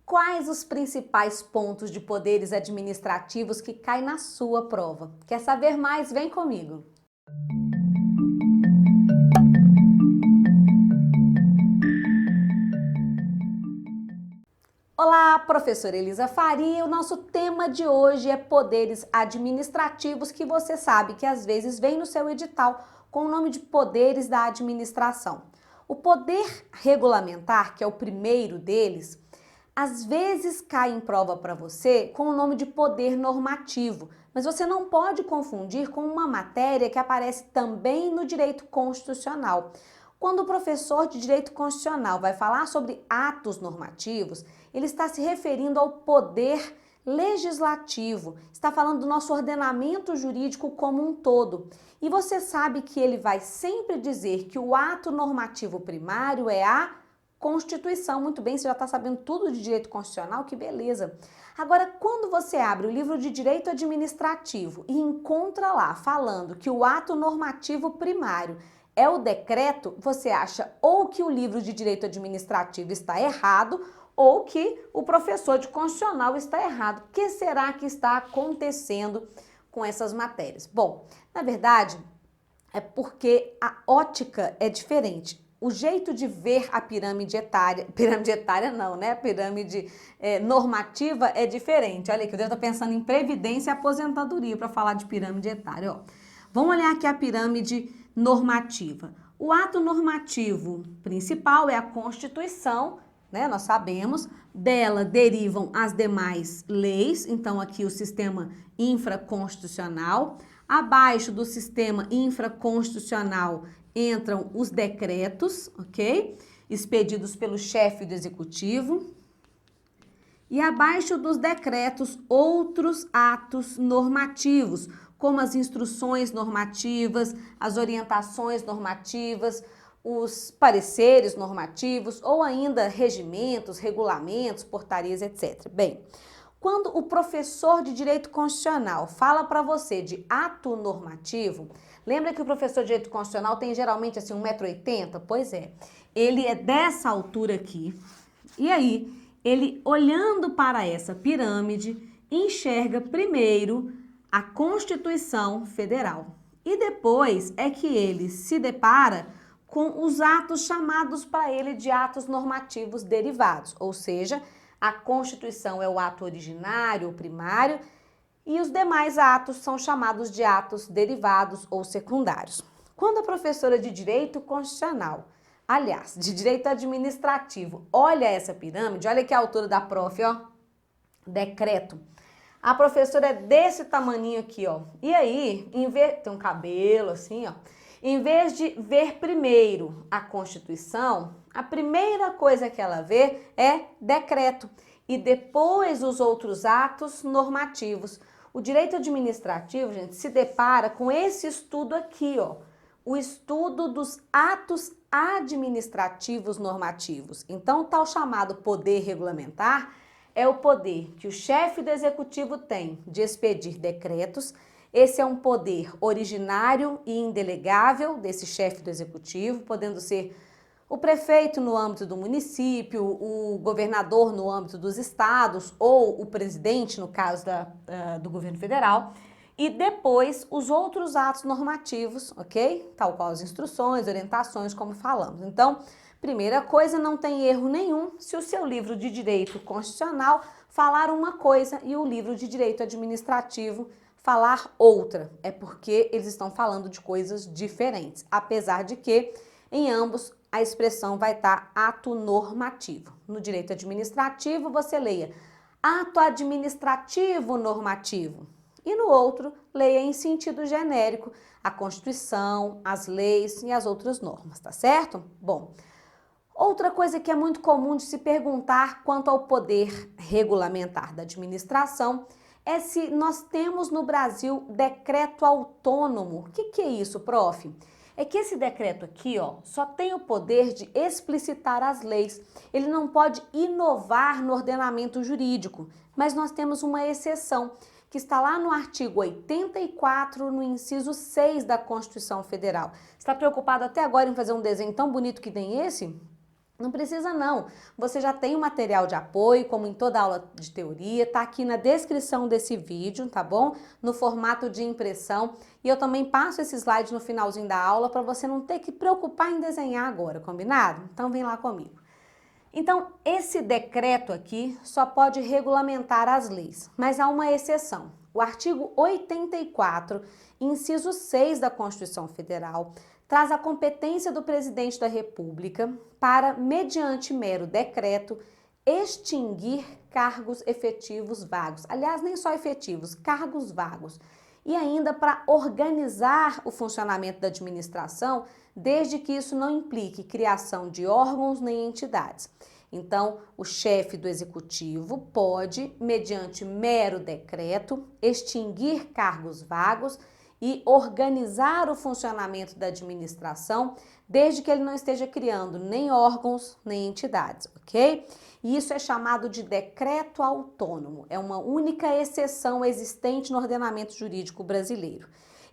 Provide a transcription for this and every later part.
Quais os principais pontos de poderes administrativos que caem na sua prova? Quer saber mais? Vem comigo! Olá, professora Elisa Faria. O nosso tema de hoje é poderes administrativos, que você sabe que às vezes vem no seu edital com o nome de poderes da administração. O poder regulamentar, que é o primeiro deles, às vezes cai em prova para você com o nome de poder normativo, mas você não pode confundir com uma matéria que aparece também no direito constitucional. Quando o professor de direito constitucional vai falar sobre atos normativos, ele está se referindo ao poder legislativo, está falando do nosso ordenamento jurídico como um todo. E você sabe que ele vai sempre dizer que o ato normativo primário é a Constituição. Muito bem, você já está sabendo tudo de direito constitucional, que beleza! Agora, quando você abre o livro de direito administrativo e encontra lá falando que o ato normativo primário é o decreto, você acha ou que o livro de direito administrativo está errado ou que o professor de constitucional está errado. O que será que está acontecendo com essas matérias? Bom, na verdade, é porque a ótica é diferente. O jeito de ver a pirâmide etária não, né? A pirâmide normativa é diferente. Olha aqui, eu devo estar pensando em previdência e aposentadoria para falar de pirâmide etária. Ó. Vamos olhar aqui a pirâmide normativa. O ato normativo principal é a Constituição, né? Nós sabemos, dela derivam as demais leis, então aqui o sistema infraconstitucional. Abaixo do sistema infraconstitucional entram os decretos, ok? Expedidos pelo chefe do executivo. E abaixo dos decretos, outros atos normativos, como as instruções normativas, as orientações normativas, os pareceres normativos ou ainda regimentos, regulamentos, portarias, etc. Bem, quando o professor de direito constitucional fala para você de ato normativo, lembra que o professor de direito constitucional tem geralmente assim 1,80 m? Pois é, ele é dessa altura aqui, e aí ele olhando para essa pirâmide enxerga primeiro a Constituição Federal e depois é que ele se depara com os atos chamados para ele de atos normativos derivados, ou seja, a Constituição é o ato originário, o primário, e os demais atos são chamados de atos derivados ou secundários. Quando a professora de Direito Constitucional, aliás, de Direito Administrativo, olha essa pirâmide, olha aqui a altura da prof, ó, decreto. A professora é desse tamaninho aqui, ó. E aí, tem um cabelo assim, ó. Em vez de ver primeiro a Constituição, a primeira coisa que ela vê é decreto e depois os outros atos normativos. O direito administrativo, gente, se depara com esse estudo aqui, ó, o estudo dos atos administrativos normativos. Então, o tal chamado poder regulamentar é o poder que o chefe do executivo tem de expedir decretos. Esse é um poder originário e indelegável desse chefe do executivo, podendo ser o prefeito no âmbito do município, o governador no âmbito dos estados ou o presidente no caso do governo federal. E depois os outros atos normativos, ok? Tal qual as instruções, orientações, como falamos. Então, primeira coisa, não tem erro nenhum se o seu livro de direito constitucional falar uma coisa e o livro de direito administrativo falar outra. É porque eles estão falando de coisas diferentes, apesar de que em ambos a expressão vai estar ato normativo. No direito administrativo você leia ato administrativo normativo e no outro leia em sentido genérico a Constituição, as leis e as outras normas, tá certo? Bom, outra coisa que é muito comum de se perguntar quanto ao poder regulamentar da administração é se nós temos no Brasil decreto autônomo. O que é isso, prof? É que esse decreto aqui, ó, só tem o poder de explicitar as leis. Ele não pode inovar no ordenamento jurídico, mas nós temos uma exceção, que está lá no artigo 84, no inciso 6 da Constituição Federal. Está preocupado até agora em fazer um desenho tão bonito que tem esse? Não precisa não, você já tem o material de apoio, como em toda aula de teoria, tá aqui na descrição desse vídeo, tá bom? No formato de impressão, e eu também passo esse slide no finalzinho da aula para você não ter que preocupar em desenhar agora, combinado? Então vem lá comigo. Então, esse decreto aqui só pode regulamentar as leis, mas há uma exceção. O artigo 84, inciso 6 da Constituição Federal, traz a competência do presidente da República para, mediante mero decreto, extinguir cargos efetivos vagos. Aliás, nem só efetivos, cargos vagos. E ainda para organizar o funcionamento da administração, desde que isso não implique criação de órgãos nem entidades. Então, o chefe do executivo pode, mediante mero decreto, extinguir cargos vagos e organizar o funcionamento da administração, desde que ele não esteja criando nem órgãos, nem entidades, ok? E isso é chamado de decreto autônomo, é uma única exceção existente no ordenamento jurídico brasileiro.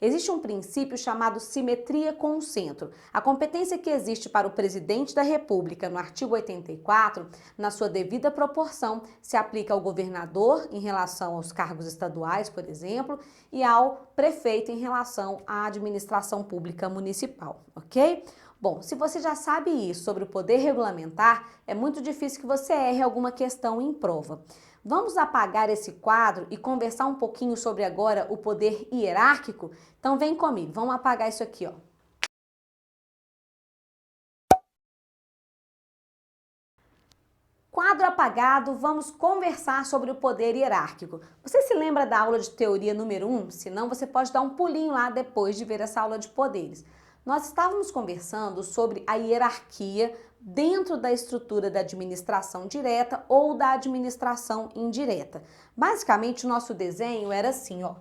Existe um princípio chamado simetria com o centro. A competência que existe para o presidente da República no artigo 84, na sua devida proporção, se aplica ao governador em relação aos cargos estaduais, por exemplo, e ao prefeito em relação à administração pública municipal, ok? Bom, se você já sabe isso sobre o poder regulamentar, é muito difícil que você erre alguma questão em prova. Vamos apagar esse quadro e conversar um pouquinho sobre agora o poder hierárquico? Então vem comigo, vamos apagar isso aqui, ó. Quadro apagado, vamos conversar sobre o poder hierárquico. Você se lembra da aula de teoria número 1? Se não, você pode dar um pulinho lá depois de ver essa aula de poderes. Nós estávamos conversando sobre a hierarquia dentro da estrutura da administração direta ou da administração indireta. Basicamente, o nosso desenho era assim, ó.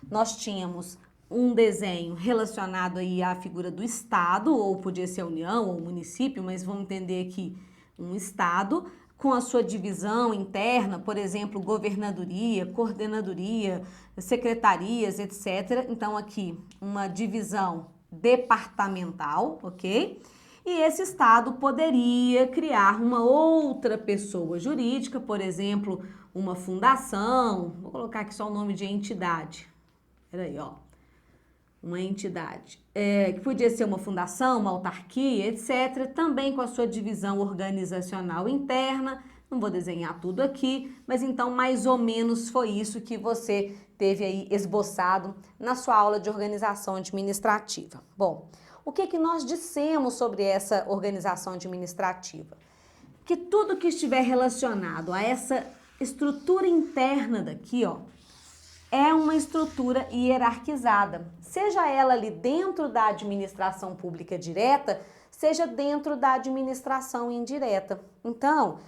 Nós tínhamos um desenho relacionado aí à figura do Estado, ou podia ser a União ou município, mas vamos entender aqui um Estado, com a sua divisão interna, por exemplo, governadoria, coordenadoria, secretarias, etc. Então, aqui, uma divisão departamental, ok? E esse Estado poderia criar uma outra pessoa jurídica, por exemplo, uma fundação, vou colocar aqui só o nome de entidade, peraí, ó, uma entidade, que podia ser uma fundação, uma autarquia, etc., também com a sua divisão organizacional interna. Não vou desenhar tudo aqui, mas então mais ou menos foi isso que você teve aí esboçado na sua aula de organização administrativa. Bom, o que nós dissemos sobre essa organização administrativa? Que tudo que estiver relacionado a essa estrutura interna daqui, ó, é uma estrutura hierarquizada, seja ela ali dentro da administração pública direta, seja dentro da administração indireta. Então,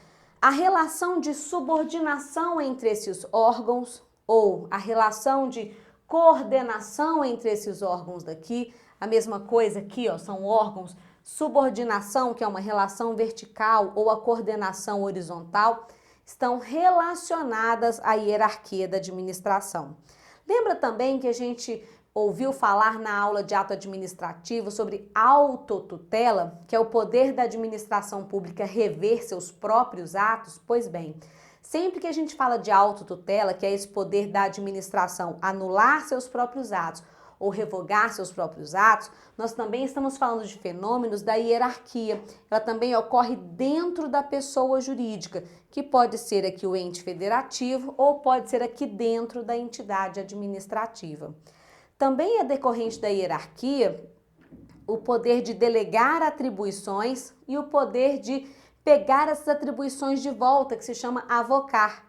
a relação de subordinação entre esses órgãos ou a relação de coordenação entre esses órgãos daqui, a mesma coisa aqui, ó, são órgãos, subordinação, que é uma relação vertical, ou a coordenação horizontal, estão relacionadas à hierarquia da administração. Lembra também que a gente ouviu falar na aula de ato administrativo sobre autotutela, que é o poder da administração pública rever seus próprios atos? Pois bem, sempre que a gente fala de autotutela, que é esse poder da administração anular seus próprios atos ou revogar seus próprios atos, nós também estamos falando de fenômenos da hierarquia. Ela também ocorre dentro da pessoa jurídica, que pode ser aqui o ente federativo ou pode ser aqui dentro da entidade administrativa. Também é decorrente da hierarquia o poder de delegar atribuições e o poder de pegar essas atribuições de volta, que se chama avocar,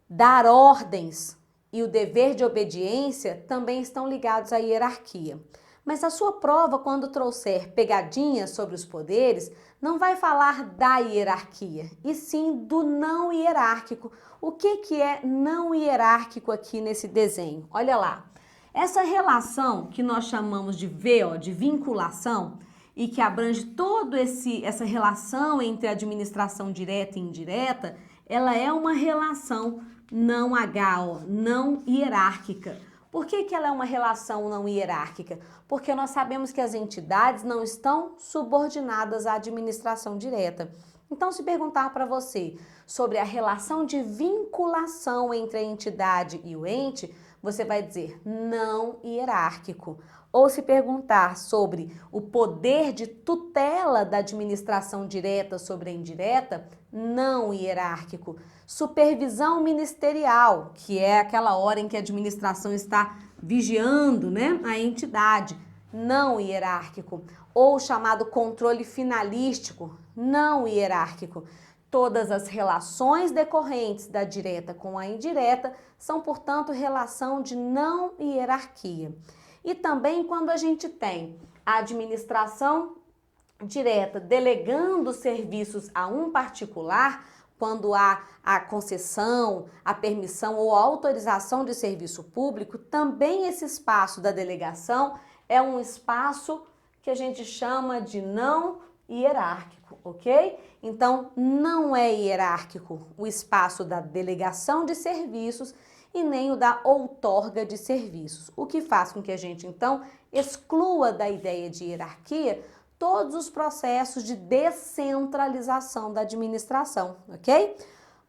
dar ordens. E o dever de obediência também estão ligados à hierarquia. Mas a sua prova, quando trouxer pegadinhas sobre os poderes, não vai falar da hierarquia, e sim do não hierárquico. O que é não hierárquico aqui nesse desenho? Olha lá. Essa relação que nós chamamos de V, ó, de vinculação, e que abrange toda essa relação entre administração direta e indireta, ela é uma relação não H, ó, não hierárquica. Por que ela é uma relação não hierárquica? Porque nós sabemos que as entidades não estão subordinadas à administração direta. Então, se perguntar para você sobre a relação de vinculação entre a entidade e o ente, você vai dizer não hierárquico. Ou se perguntar sobre o poder de tutela da administração direta sobre a indireta, não hierárquico. Supervisão ministerial, que é aquela hora em que a administração está vigiando, né, a entidade, não hierárquico. Ou chamado controle finalístico, não hierárquico. Todas as relações decorrentes da direta com a indireta são, portanto, relação de não hierarquia. E também quando a gente tem a administração direta delegando serviços a um particular, quando há a concessão, a permissão ou a autorização de serviço público, também esse espaço da delegação é um espaço que a gente chama de não hierárquico, ok? Então, não é hierárquico o espaço da delegação de serviços e nem o da outorga de serviços, o que faz com que a gente, então, exclua da ideia de hierarquia todos os processos de descentralização da administração, ok?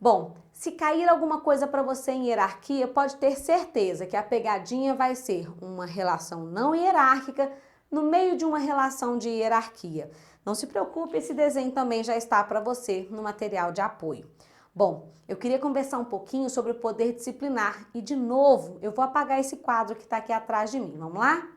Bom, se cair alguma coisa para você em hierarquia, pode ter certeza que a pegadinha vai ser uma relação não hierárquica no meio de uma relação de hierarquia. Não se preocupe, esse desenho também já está para você no material de apoio. Bom, eu queria conversar um pouquinho sobre o poder disciplinar e, de novo, eu vou apagar esse quadro que está aqui atrás de mim. Vamos lá?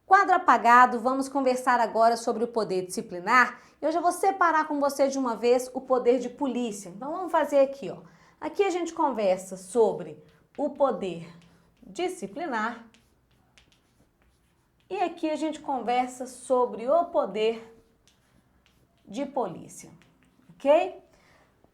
Quadro apagado, vamos conversar agora sobre o poder disciplinar. Eu já vou separar com você de uma vez o poder de polícia. Então vamos fazer aqui, ó. Aqui a gente conversa sobre o poder disciplinar e aqui a gente conversa sobre o poder de polícia, ok?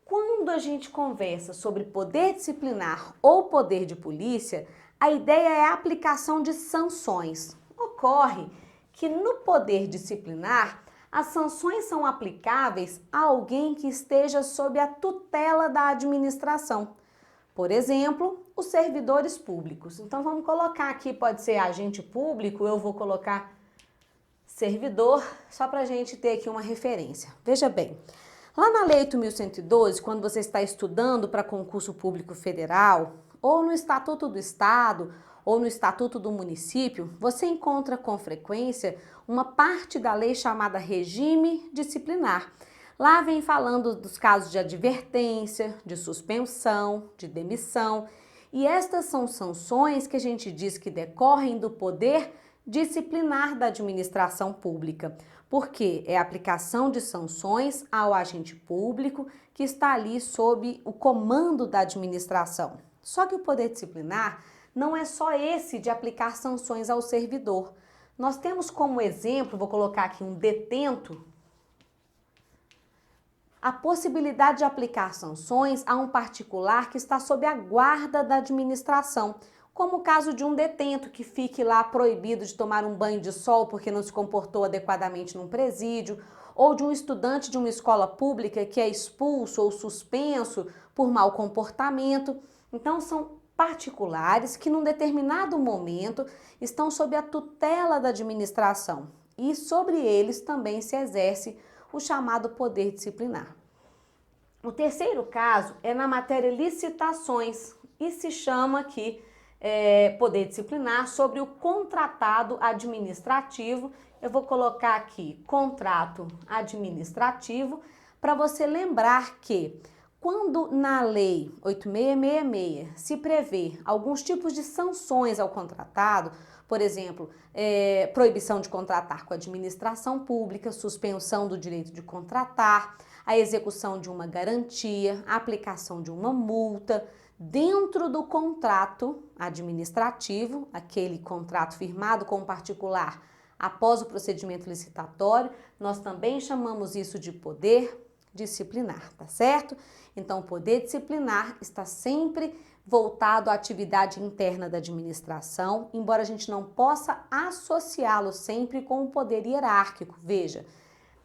Quando a gente conversa sobre poder disciplinar ou poder de polícia, a ideia é a aplicação de sanções. Ocorre que no poder disciplinar, as sanções são aplicáveis a alguém que esteja sob a tutela da administração. Por exemplo, os servidores públicos. Então vamos colocar aqui, pode ser agente público, eu vou colocar servidor, só para a gente ter aqui uma referência. Veja bem, lá na Lei 8.112, quando você está estudando para concurso público federal, ou no Estatuto do Estado, ou no Estatuto do Município, você encontra com frequência uma parte da lei chamada regime disciplinar. Lá vem falando dos casos de advertência, de suspensão, de demissão, e estas são sanções que a gente diz que decorrem do poder disciplinar da administração pública, porque é a aplicação de sanções ao agente público que está ali sob o comando da administração. Só que o poder disciplinar não é só esse de aplicar sanções ao servidor. Nós temos como exemplo, vou colocar aqui um detento, a possibilidade de aplicar sanções a um particular que está sob a guarda da administração, como o caso de um detento que fique lá proibido de tomar um banho de sol porque não se comportou adequadamente num presídio, ou de um estudante de uma escola pública que é expulso ou suspenso por mau comportamento. Então, são particulares que num determinado momento estão sob a tutela da administração e sobre eles também se exerce o chamado poder disciplinar. O terceiro caso é na matéria licitações e se chama aqui poder disciplinar sobre o contratado administrativo. Eu vou colocar aqui contrato administrativo para você lembrar que quando na Lei 8666 se prevê alguns tipos de sanções ao contratado, por exemplo, proibição de contratar com a administração pública, suspensão do direito de contratar, a execução de uma garantia, a aplicação de uma multa, dentro do contrato administrativo, aquele contrato firmado com o particular após o procedimento licitatório, nós também chamamos isso de poder disciplinar, tá certo? Então, o poder disciplinar está sempre voltado à atividade interna da administração, embora a gente não possa associá-lo sempre com o poder hierárquico. Veja,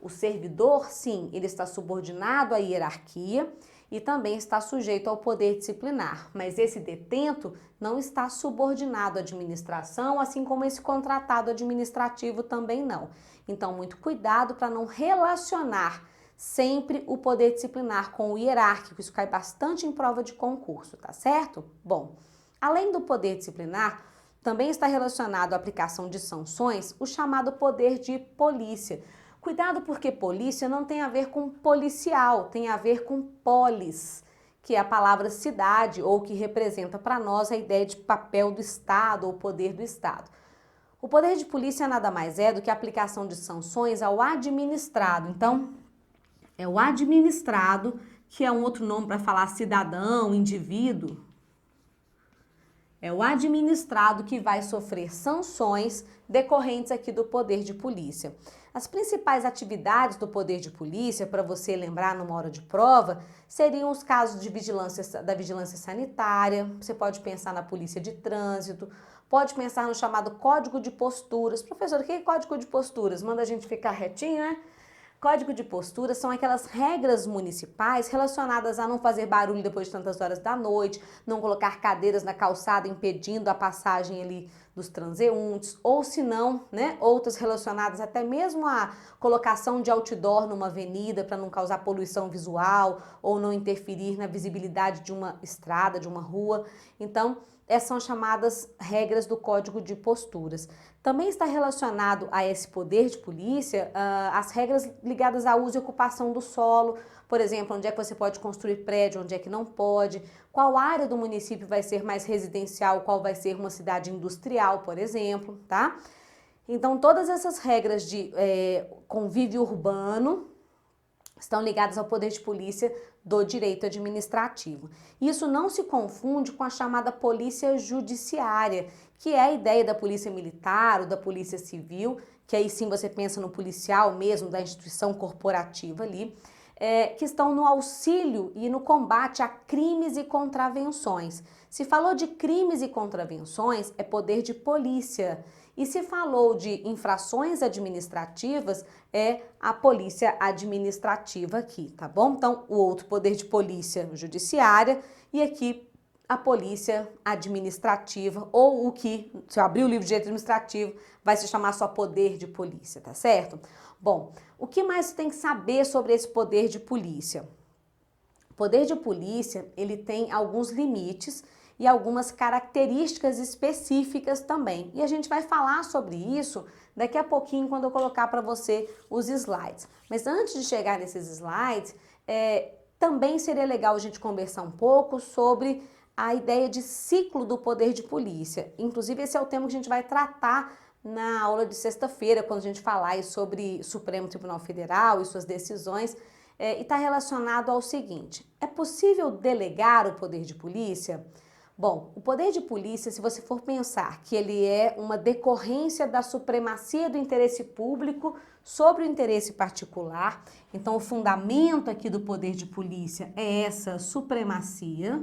o servidor, sim, ele está subordinado à hierarquia e também está sujeito ao poder disciplinar, mas esse detento não está subordinado à administração, assim como esse contratado administrativo também não. Então, muito cuidado para não relacionar sempre o poder disciplinar com o hierárquico, isso cai bastante em prova de concurso, tá certo? Bom, além do poder disciplinar, também está relacionado à aplicação de sanções o chamado poder de polícia. Cuidado porque polícia não tem a ver com policial, tem a ver com polis, que é a palavra cidade ou que representa para nós a ideia de papel do Estado ou poder do Estado. O poder de polícia nada mais é do que a aplicação de sanções ao administrado. Então, é o administrado, que é um outro nome para falar cidadão, indivíduo. É o administrado que vai sofrer sanções decorrentes aqui do poder de polícia. As principais atividades do poder de polícia, para você lembrar numa hora de prova, seriam os casos de vigilância, da vigilância sanitária, você pode pensar na polícia de trânsito, pode pensar no chamado código de posturas. Professor, o que é código de posturas? Manda a gente ficar retinho, né? Código de postura são aquelas regras municipais relacionadas a não fazer barulho depois de tantas horas da noite, não colocar cadeiras na calçada impedindo a passagem ali dos transeuntes, ou se não, né, outras relacionadas até mesmo à colocação de outdoor numa avenida para não causar poluição visual ou não interferir na visibilidade de uma estrada, de uma rua. Então, essas são chamadas regras do Código de Posturas. Também está relacionado a esse poder de polícia as regras ligadas ao uso e ocupação do solo, por exemplo, onde é que você pode construir prédio, onde é que não pode, qual área do município vai ser mais residencial, qual vai ser uma cidade industrial, por exemplo, tá? Então, todas essas regras de convívio urbano estão ligadas ao poder de polícia do direito administrativo. Isso não se confunde com a chamada polícia judiciária, que é a ideia da polícia militar ou da polícia civil, que aí sim você pensa no policial mesmo, da instituição corporativa ali, que estão no auxílio e no combate a crimes e contravenções. Se falou de crimes e contravenções, é poder de polícia. E se falou de infrações administrativas, é a polícia administrativa aqui, tá bom? Então, o outro poder de polícia judiciária e aqui a polícia administrativa, ou o que, se eu abrir o livro de direito administrativo, vai se chamar só poder de polícia, tá certo? Bom, o que mais você tem que saber sobre esse poder de polícia? O poder de polícia, ele tem alguns limites e algumas características específicas também. E a gente vai falar sobre isso daqui a pouquinho quando eu colocar para você os slides. Mas antes de chegar nesses slides, também seria legal a gente conversar um pouco sobre a ideia de ciclo do poder de polícia. Inclusive, esse é o tema que a gente vai tratar na aula de sexta-feira, quando a gente falar sobre Supremo Tribunal Federal e suas decisões, e está relacionado ao seguinte: é possível delegar o poder de polícia? Bom, o poder de polícia, se você for pensar que ele é uma decorrência da supremacia do interesse público sobre o interesse particular, então o fundamento aqui do poder de polícia é essa supremacia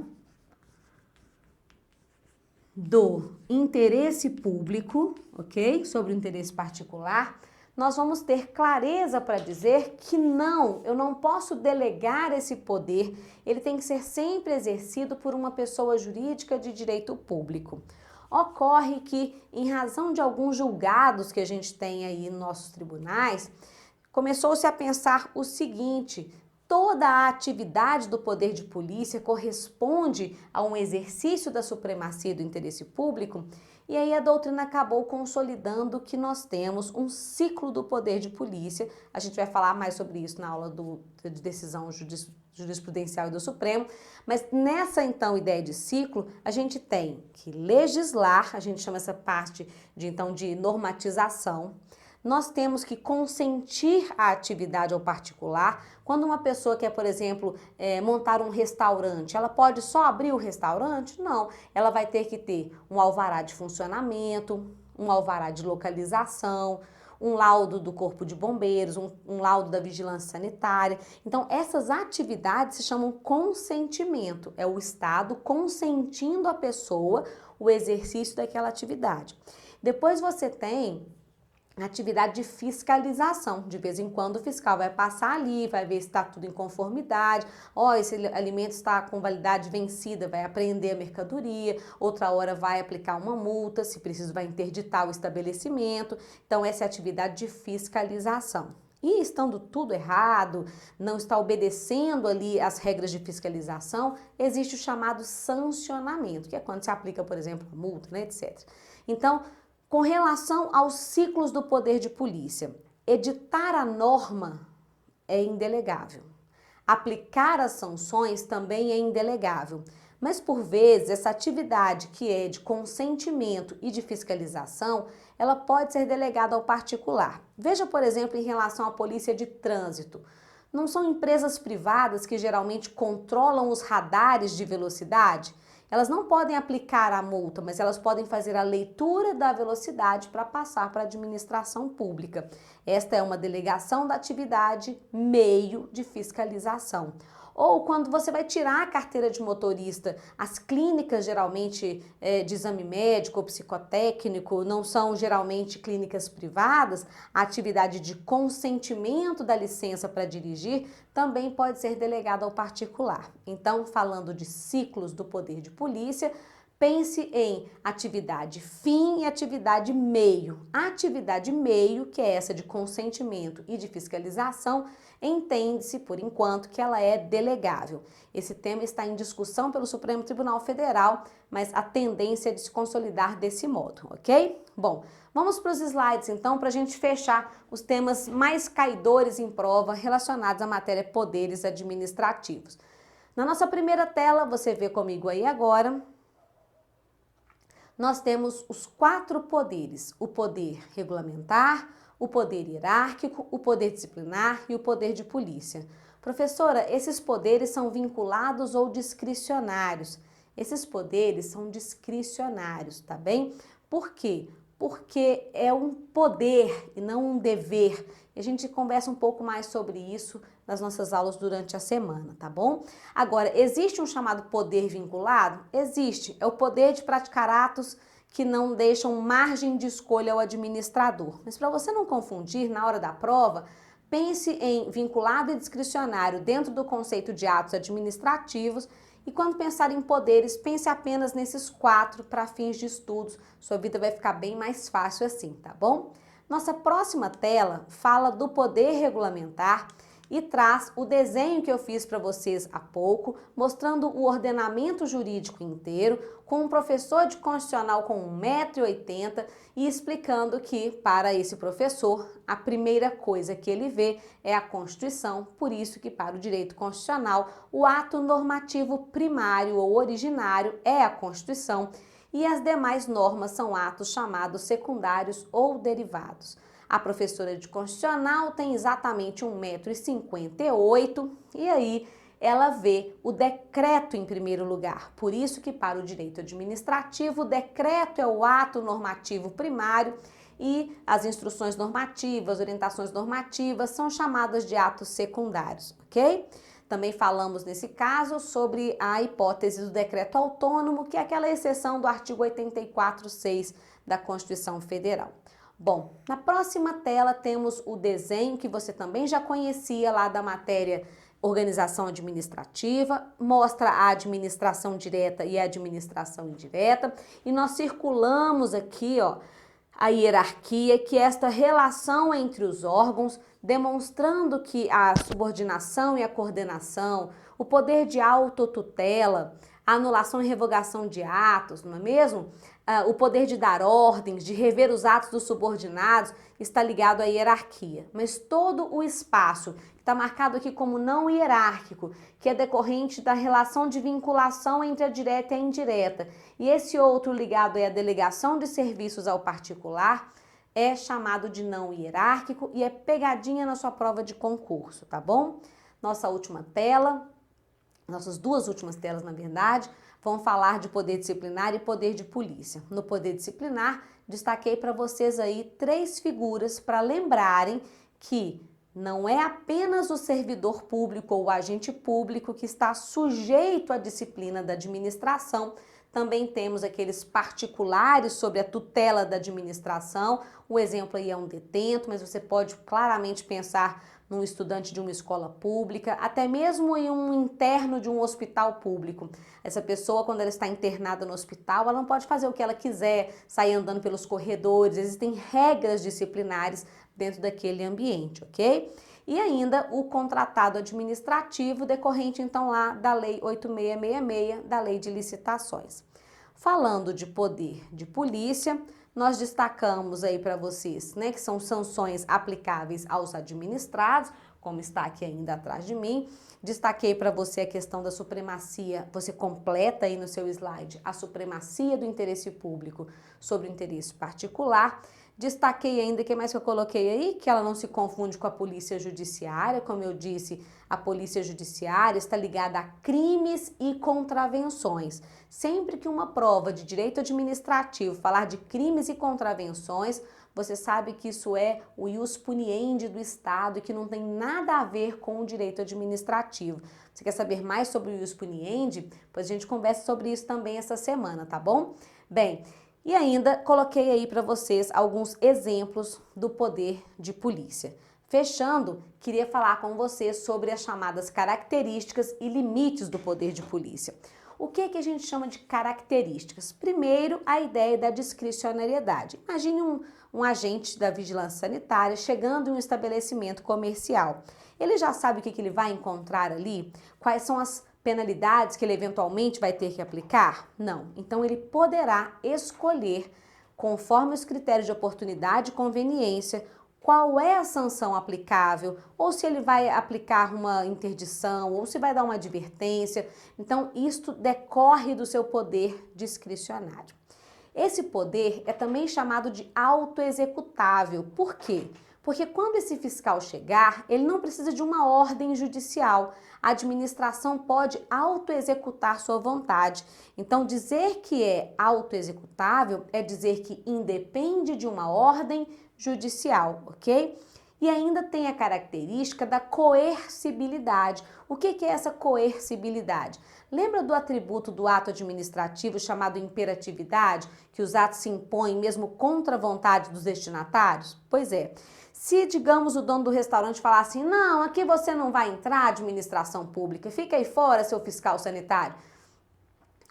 do interesse público, ok? Sobre o interesse particular, nós vamos ter clareza para dizer que não, eu não posso delegar esse poder, ele tem que ser sempre exercido por uma pessoa jurídica de direito público. Ocorre que, em razão de alguns julgados que a gente tem aí nos nossos tribunais, começou-se a pensar o seguinte: toda a atividade do poder de polícia corresponde a um exercício da supremacia do interesse público, e aí a doutrina acabou consolidando que nós temos um ciclo do poder de polícia. A gente vai falar mais sobre isso na aula de decisão jurisprudencial e do Supremo, mas nessa então ideia de ciclo, a gente tem que legislar, a gente chama essa parte de normatização. Nós temos que consentir a atividade ao particular. Quando uma pessoa quer, por exemplo, montar um restaurante, ela pode só abrir o restaurante? Não, ela vai ter que ter um alvará de funcionamento, um alvará de localização, um laudo do Corpo de Bombeiros, um laudo da Vigilância Sanitária. Então, essas atividades se chamam consentimento. É o Estado consentindo a pessoa o exercício daquela atividade. Depois você tem atividade de fiscalização. De vez em quando o fiscal vai passar ali, vai ver se está tudo em conformidade. Ó, esse alimento está com validade vencida, vai apreender a mercadoria. Outra hora vai aplicar uma multa, se preciso vai interditar o estabelecimento. Então essa é a atividade de fiscalização. E estando tudo errado, não está obedecendo ali as regras de fiscalização, existe o chamado sancionamento, que é quando se aplica, por exemplo, a multa, né, etc. Então, com relação aos ciclos do poder de polícia, editar a norma é indelegável. Aplicar as sanções também é indelegável. Mas, por vezes, essa atividade que é de consentimento e de fiscalização, ela pode ser delegada ao particular. Veja, por exemplo, em relação à polícia de trânsito. Não são empresas privadas que geralmente controlam os radares de velocidade? Elas não podem aplicar a multa, mas elas podem fazer a leitura da velocidade para passar para a administração pública. Esta é uma delegação da atividade meio de fiscalização. Ou quando você vai tirar a carteira de motorista, as clínicas geralmente de exame médico ou psicotécnico não são geralmente clínicas privadas, a atividade de consentimento da licença para dirigir também pode ser delegada ao particular. Então, falando de ciclos do poder de polícia, pense em atividade fim e atividade meio. A atividade meio, que é essa de consentimento e de fiscalização, entende-se, por enquanto, que ela é delegável. Esse tema está em discussão pelo Supremo Tribunal Federal, mas a tendência é de se consolidar desse modo, ok? Bom, vamos para os slides, então, para a gente fechar os temas mais caidores em prova relacionados à matéria poderes administrativos. Na nossa primeira tela, você vê comigo aí agora, nós temos os 4 poderes: o poder regulamentar, o poder hierárquico, o poder disciplinar e o poder de polícia. Professora, esses poderes são vinculados ou discricionários? Esses poderes são discricionários, tá bem? Por quê? Porque é um poder e não um dever. E a gente conversa um pouco mais sobre isso nas nossas aulas durante a semana, tá bom? Agora, existe um chamado poder vinculado? Existe. É o poder de praticar atos que não deixam margem de escolha ao administrador. Mas para você não confundir na hora da prova, pense em vinculado e discricionário dentro do conceito de atos administrativos. E quando pensar em poderes, pense apenas nesses 4 para fins de estudos. Sua vida vai ficar bem mais fácil assim, tá bom? Nossa próxima tela fala do poder regulamentar e traz o desenho que eu fiz para vocês há pouco, mostrando o ordenamento jurídico inteiro, com um professor de constitucional com 1,80 m e explicando que, para esse professor, a primeira coisa que ele vê é a Constituição, por isso que para o direito constitucional, o ato normativo primário ou originário é a Constituição e as demais normas são atos chamados secundários ou derivados. A professora de constitucional tem exatamente 1,58 m e aí ela vê o decreto em primeiro lugar. Por isso que para o direito administrativo, o decreto é o ato normativo primário e as instruções normativas, orientações normativas são chamadas de atos secundários, ok? Também falamos nesse caso sobre a hipótese do decreto autônomo, que é aquela exceção do artigo 84(6) da Constituição Federal. Bom, na próxima tela temos o desenho que você também já conhecia lá da matéria organização administrativa, mostra a administração direta e a administração indireta, e nós circulamos aqui, ó, a hierarquia, que é esta relação entre os órgãos, demonstrando que a subordinação e a coordenação, o poder de autotutela, a anulação e revogação de atos, não é mesmo? O poder de dar ordens, de rever os atos dos subordinados, está ligado à hierarquia. Mas todo o espaço que está marcado aqui como não hierárquico, que é decorrente da relação de vinculação entre a direta e a indireta, e esse outro ligado à delegação de serviços ao particular, é chamado de não hierárquico e é pegadinha na sua prova de concurso, tá bom? Nossa última tela, nossas 2 últimas telas, na verdade, vão falar de poder disciplinar e poder de polícia. No poder disciplinar, destaquei para vocês aí 3 figuras para lembrarem que não é apenas o servidor público ou o agente público que está sujeito à disciplina da administração, Também temos aqueles particulares sobre a tutela da administração. O exemplo aí é um detento, mas você pode claramente pensar num estudante de uma escola pública, até mesmo em um interno de um hospital público. Essa pessoa, quando ela está internada no hospital, ela não pode fazer o que ela quiser, sair andando pelos corredores, existem regras disciplinares dentro daquele ambiente, ok? E ainda o contratado administrativo decorrente então lá da Lei 8666, da Lei de Licitações. Falando de poder de polícia, nós destacamos aí para vocês, né, que são sanções aplicáveis aos administrados, como está aqui ainda atrás de mim. Destaquei para você a questão da supremacia, você completa aí no seu slide a supremacia do interesse público sobre o interesse particular. Destaquei ainda, o que mais que eu coloquei aí? Que ela não se confunde com a polícia judiciária. Como eu disse, a polícia judiciária está ligada a crimes e contravenções. Sempre que uma prova de direito administrativo falar de crimes e contravenções, você sabe que isso é o ius puniendi do Estado e que não tem nada a ver com o direito administrativo. Você quer saber mais sobre o ius puniendi? Pois a gente conversa sobre isso também essa semana, tá bom? Bem, e ainda coloquei aí para vocês alguns exemplos do poder de polícia. Fechando, queria falar com vocês sobre as chamadas características e limites do poder de polícia. O que é que a gente chama de características? Primeiro, a ideia da discricionariedade. Imagine um agente da vigilância sanitária chegando em um estabelecimento comercial. Ele já sabe o que ele vai encontrar ali? Quais são as penalidades que ele eventualmente vai ter que aplicar? Não. Então ele poderá escolher, conforme os critérios de oportunidade e conveniência, qual é a sanção aplicável, ou se ele vai aplicar uma interdição, ou se vai dar uma advertência. Então isto decorre do seu poder discricionário. Esse poder é também chamado de autoexecutável. Por quê? Porque quando esse fiscal chegar, ele não precisa de uma ordem judicial. A administração pode autoexecutar sua vontade. Então, dizer que é autoexecutável é dizer que independe de uma ordem judicial, ok? E ainda tem a característica da coercibilidade. O que é essa coercibilidade? Lembra do atributo do ato administrativo chamado imperatividade, que os atos se impõem mesmo contra a vontade dos destinatários? Pois é. Se, digamos, o dono do restaurante falar assim, não, aqui você não vai entrar, administração pública, fica aí fora, seu fiscal sanitário.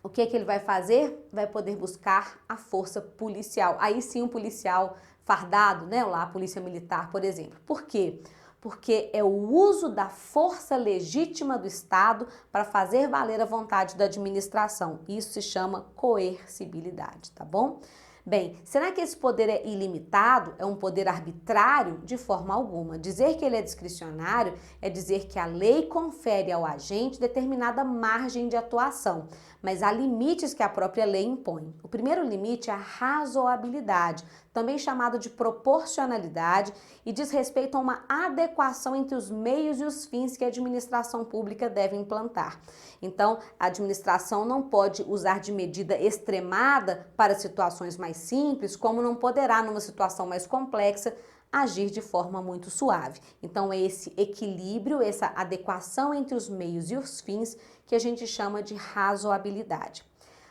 O que ele vai fazer? Vai poder buscar a força policial. Aí sim um policial fardado, né, lá a polícia militar, por exemplo. Por quê? Porque é o uso da força legítima do Estado para fazer valer a vontade da administração. Isso se chama coercibilidade, tá bom? Bem, será que esse poder é ilimitado? É um poder arbitrário? De forma alguma. Dizer que ele é discricionário é dizer que a lei confere ao agente determinada margem de atuação, mas há limites que a própria lei impõe. O primeiro limite é a razoabilidade, também chamado de proporcionalidade, e diz respeito a uma adequação entre os meios e os fins que a administração pública deve implantar. Então, a administração não pode usar de medida extremada para situações mais simples, como não poderá, numa situação mais complexa, agir de forma muito suave. Então, é esse equilíbrio, essa adequação entre os meios e os fins que a gente chama de razoabilidade.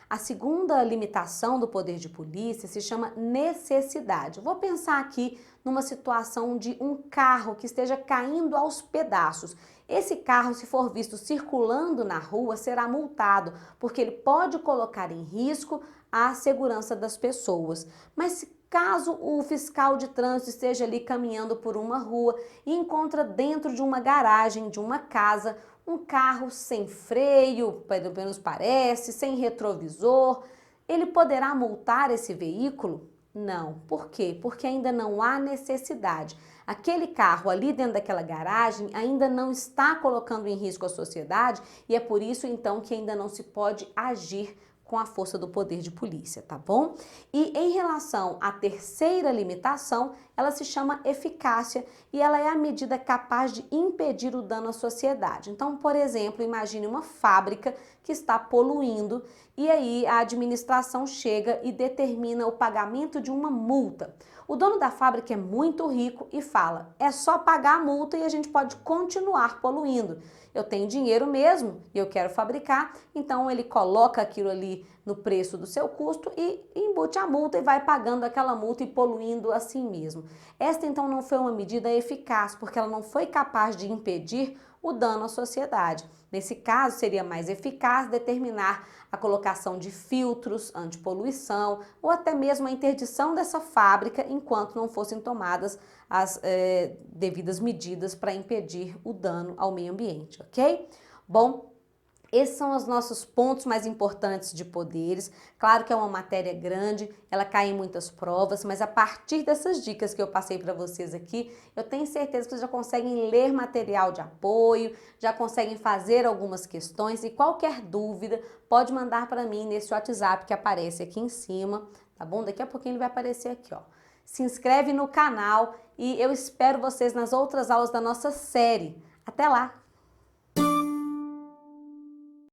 A segunda limitação do poder de polícia se chama necessidade. Eu vou pensar aqui numa situação de um carro que esteja caindo aos pedaços. Esse carro, se for visto circulando na rua, será multado, porque ele pode colocar em risco a segurança das pessoas. Mas caso o fiscal de trânsito esteja ali caminhando por uma rua e encontra dentro de uma garagem, de uma casa, um carro sem freio, pelo menos parece, sem retrovisor, ele poderá multar esse veículo? Não. Por quê? Porque ainda não há necessidade. Aquele carro ali dentro daquela garagem ainda não está colocando em risco a sociedade e é por isso então que ainda não se pode agir com a força do poder de polícia, tá bom? E em relação à terceira limitação, ela se chama eficácia e ela é a medida capaz de impedir o dano à sociedade. Então, por exemplo, imagine uma fábrica que está poluindo e aí a administração chega e determina o pagamento de uma multa. O dono da fábrica é muito rico e fala, é só pagar a multa e a gente pode continuar poluindo. Eu tenho dinheiro mesmo e eu quero fabricar, então ele coloca aquilo ali no preço do seu custo e embute a multa e vai pagando aquela multa e poluindo assim mesmo. Esta então não foi uma medida eficaz, porque ela não foi capaz de impedir o dano à sociedade. Nesse caso, seria mais eficaz determinar a colocação de filtros antipoluição ou até mesmo a interdição dessa fábrica enquanto não fossem tomadas as devidas medidas para impedir o dano ao meio ambiente, ok? Bom, esses são os nossos pontos mais importantes de poderes. Claro que é uma matéria grande, ela cai em muitas provas, mas a partir dessas dicas que eu passei para vocês aqui, eu tenho certeza que vocês já conseguem ler material de apoio, já conseguem fazer algumas questões e qualquer dúvida pode mandar para mim nesse WhatsApp que aparece aqui em cima, tá bom? Daqui a pouquinho ele vai aparecer aqui, ó. Se inscreve no canal e eu espero vocês nas outras aulas da nossa série. Até lá!